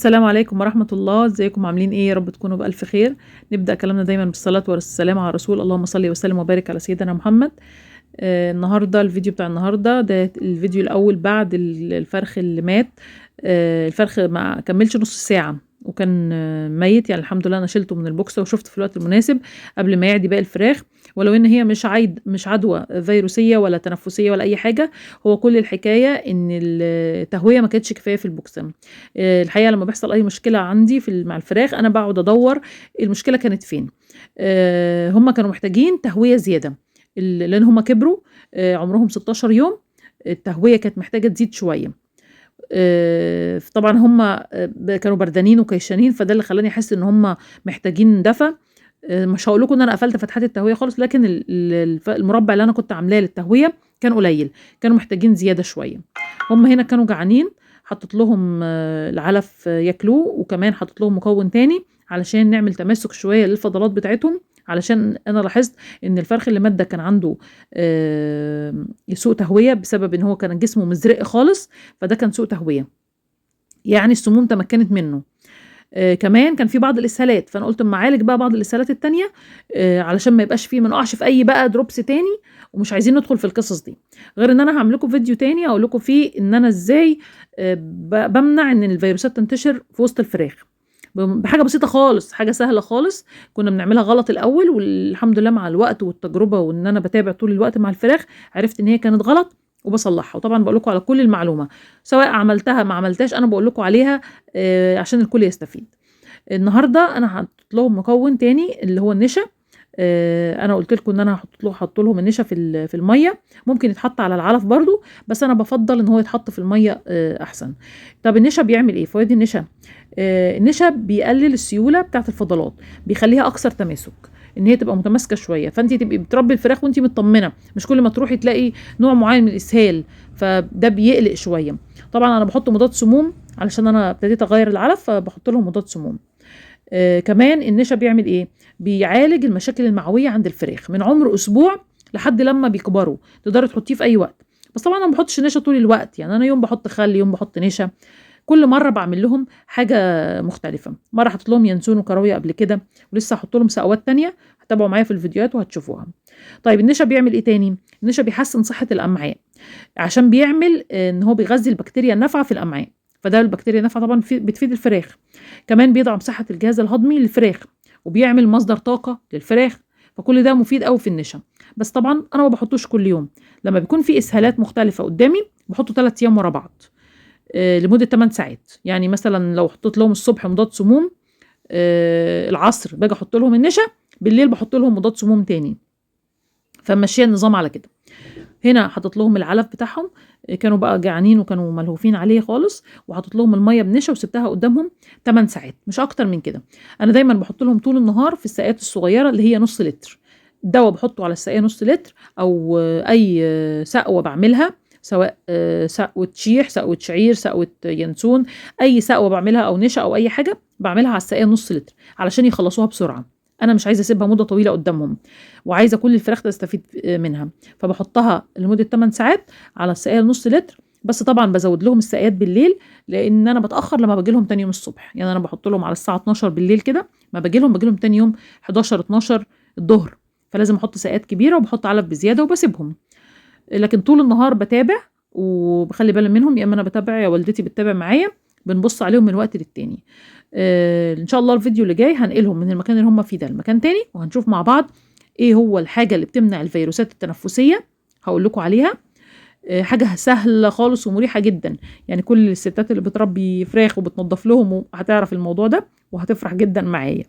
السلام عليكم ورحمة الله، ازيكم عاملين ايه؟ يا رب تكونوا بألف خير. نبدأ كلامنا دايما بالصلاة والسلام على الرسول، اللهم صل وسلم وبارك على سيدنا محمد. النهاردة الفيديو بتاع النهاردة ده الفيديو الأول بعد الفرخ اللي مات. الفرخ ما كملش نص ساعة وكان ميت، يعني الحمد لله انا شلته من البوكسة وشفت في الوقت المناسب قبل ما يعدي باقي الفراخ. ولو ان هي مش عدوى فيروسية ولا تنفسية ولا اي حاجة، هو كل الحكاية ان التهوية ما كانتش كفاية في البوكسة. الحقيقة لما بيحصل اي مشكلة عندي مع الفراخ انا بقعد ادور المشكلة كانت فين. هم كانوا محتاجين تهوية زيادة لان هم كبروا، عمرهم 16 يوم. التهوية كانت محتاجة تزيد شوية. طبعا هم كانوا بردانين وكيشانين، فده اللي خلاني احس ان هم محتاجين دفى. مش هقول لكم ان انا قفلت فتحات التهويه خالص، لكن المربع اللي انا كنت عاملاه للتهويه كان قليل، كانوا محتاجين زياده شويه. هم هنا كانوا جعانين، حطيت لهم العلف ياكلوه، وكمان حطيت لهم مكون تاني علشان نعمل تماسك شويه للفضلات بتاعتهم، علشان انا لاحظت ان الفرخ اللي مات ده كان عنده سوء تهويه بسبب ان هو كان جسمه مزرق خالص، فده كان سوء تهويه، يعني السموم تمكنت منه. كمان كان في بعض الاسهالات، فانا قلت اما اعالج بقى بعض الاسهالات التانية علشان ما يبقاش فيه، ما نقعش في اي بقى دروبس تاني، ومش عايزين ندخل في القصص دي. غير ان انا هعمل لكم فيديو تاني اقول لكم فيه ان انا ازاي بمنع ان الفيروسات تنتشر في وسط الفراخ بحاجه بسيطه خالص، حاجه سهله خالص. كنا بنعملها غلط الاول، والحمد لله مع الوقت والتجربه وان انا بتابع طول الوقت مع الفراخ عرفت ان هي كانت غلط وبصلحها. وطبعا بقول لكم على كل المعلومه، سواء عملتها ما عملتهاش انا بقول لكم عليها عشان الكل يستفيد. النهارده انا هحط لهم مكون تاني اللي هو النشا. انا قلت لكم ان انا هحط لهم النشا في الميه، ممكن يتحط على العلف برضو، بس انا بفضل ان هو يتحط في الميه احسن. طب النشا بيعمل ايه؟ فوائد النشا: النشا بيقلل السيوله بتاعت الفضلات، بيخليها اكثر تماسك، ان هي تبقى متماسكه شويه، فانت تبقي بتربي الفراخ وانت مطمنه، مش كل ما تروحي تلاقي نوع معين من الاسهال، فده بيقلق شويه. طبعا انا بحط مضاد سموم علشان انا ابتديت اغير العلف، فبحط لهم مضاد سموم. كمان النشا بيعمل ايه؟ بيعالج المشاكل المعويه عند الفراخ من عمر اسبوع لحد لما بيكبروا، تقدري تحطيه في اي وقت. بس طبعا انا ما بحطش نشا طول الوقت، يعني انا يوم بحط خل يوم بحط نشا، كل مره بعمل لهم حاجه مختلفه. مره حطيت لهم ينسون وكراويه قبل كده، ولسه هحط لهم سقوات تانية، هتابعوا معايا في الفيديوهات وهتشوفوها. طيب النشا بيعمل ايه تاني؟ النشا بيحسن صحه الامعاء، عشان بيعمل ان هو بيغذي البكتيريا النافعه في الامعاء، فده البكتيريا النافعه طبعا بتفيد الفراخ. كمان بيدعم صحه الجهاز الهضمي للفراخ، وبيعمل مصدر طاقه للفراخ، فكل ده مفيد قوي في النشا. بس طبعا انا ما بحطوش كل يوم، لما بيكون في اسهالات مختلفه قدامي بحطه 3 ايام ورا بعض لمده 8 ساعات. يعني مثلا لو حطيت لهم الصبح مضاد سموم، العصر باجي احط لهم النشا، بالليل بحط لهم مضاد سموم تاني، فماشيه النظام على كده. هنا حطيت لهم العلف بتاعهم، كانوا بقى جعانين وكانوا ملهوفين عليه خالص، وحطيت لهم الميه بنشا وسبتها قدامهم 8 ساعات، مش اكتر من كده. انا دايما بحط لهم طول النهار في السقايات الصغيره اللي هي نص لتر، الدواء بحطه على السقايه نص لتر، او اي سقوه بعملها، سواء سقوه شيح، سقوه شعير، سقوه ينسون، اي سقوه بعملها او نشا او اي حاجه بعملها على السقايه نص لتر علشان يخلصوها بسرعه. انا مش عايزه اسيبها مده طويله قدامهم، وعايزه كل الفراخ تستفيد منها، فبحطها لمده 8 ساعات على السقايه نص لتر. بس طبعا بزود لهم السقايات بالليل، لان انا بتاخر لما باجي لهم تاني يوم الصبح، يعني انا بحط لهم على الساعه 12 بالليل كده، ما باجي لهم تاني يوم 11 12 الظهر، فلازم احط سقايات كبيره وبحط علف بزياده وبسيبهم. لكن طول النهار بتابع وبخلي بالي منهم، يا اما انا بتابع يا والدتي بتتابع معايا، بنبص عليهم من وقت للتاني. ان شاء الله الفيديو اللي جاي هنقلهم من المكان اللي هم فيه ده لمكان تاني، وهنشوف مع بعض ايه هو الحاجه اللي بتمنع الفيروسات التنفسيه، هقول لكم عليها. حاجه سهله خالص ومريحه جدا، يعني كل الستات اللي بتربي فراخ وبتنظف لهم هتعرف الموضوع ده وهتفرح جدا معايا.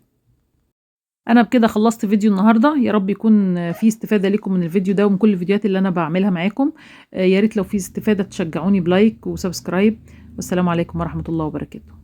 انا بكده خلصت فيديو النهارده، يا رب يكون فيه استفاده لكم من الفيديو ده ومن كل الفيديوهات اللي انا بعملها معاكم. يا ريت لو فيه استفاده تشجعوني بلايك وسبسكرايب، والسلام عليكم ورحمه الله وبركاته.